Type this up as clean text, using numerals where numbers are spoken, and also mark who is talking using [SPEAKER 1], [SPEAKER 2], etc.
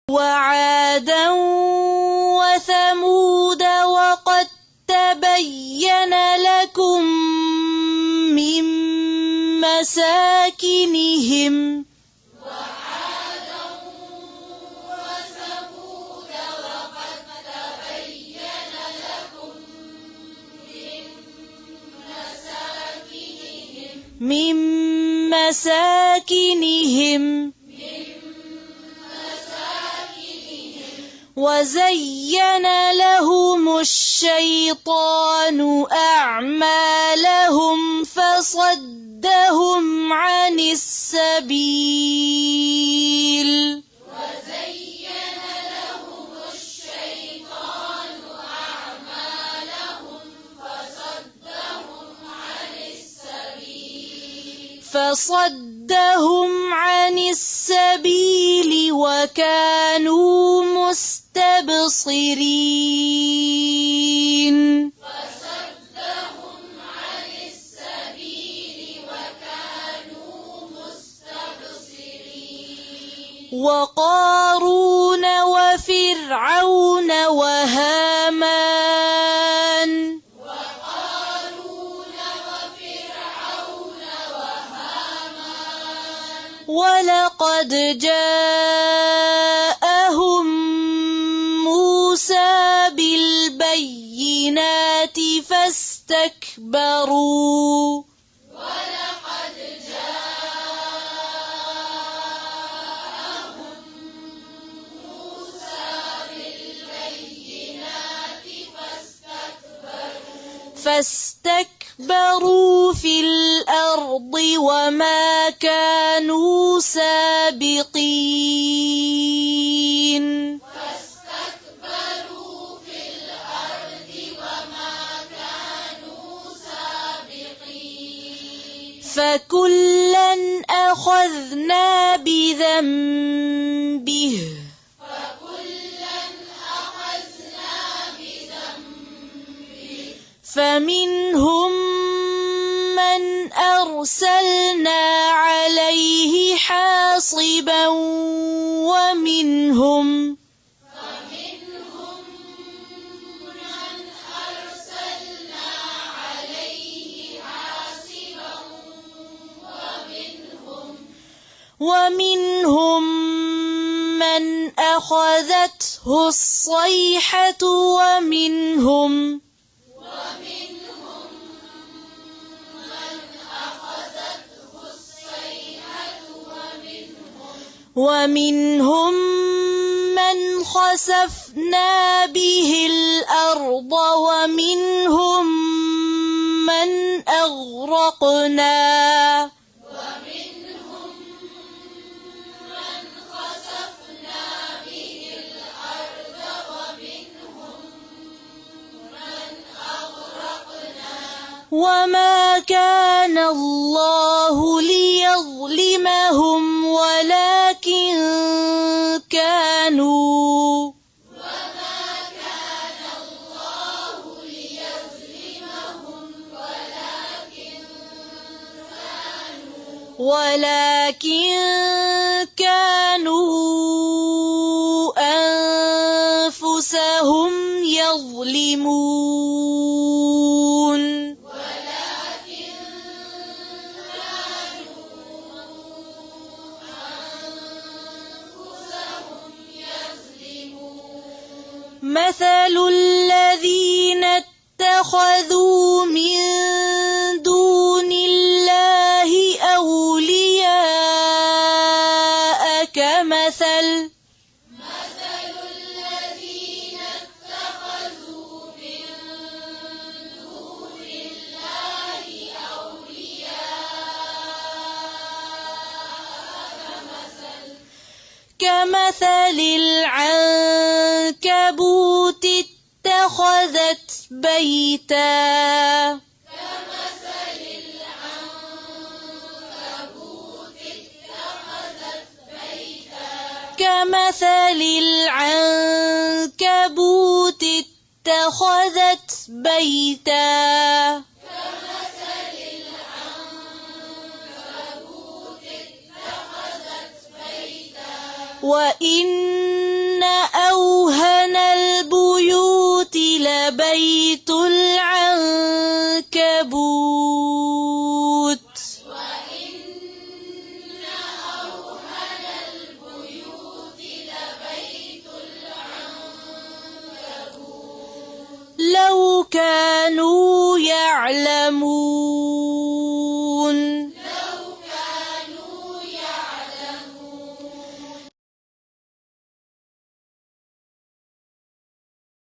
[SPEAKER 1] وعادا وثمود وقد تبين لكم من مساكنهم وزين لهم الشيطان أعمالهم فصدهم عن السبيل وكانوا مستبصرين وقارون وفرعون وهامان ولقد جاءهم موسى بالبينات فاستكبروا في الأرض وما كانوا سابقين فكلا أخذنا بذنبه فمنهم من أرسلنا عليه حاصبا ومنهم من أخذته الصيحة ومنهم من خسفنا به الأرض ومنهم من أغرقنا وما كان الله ليظلمهم ولكن كانوا أنفسهم يظلمون مثل الذين اتخذوا من دون الله أولياء كمثل العنكبوت اتخذت بيتا كمثل العنكبوت اتخذت بيتا وإن أوهن البيوت لبيت العنكبوت لو كانوا يعلمون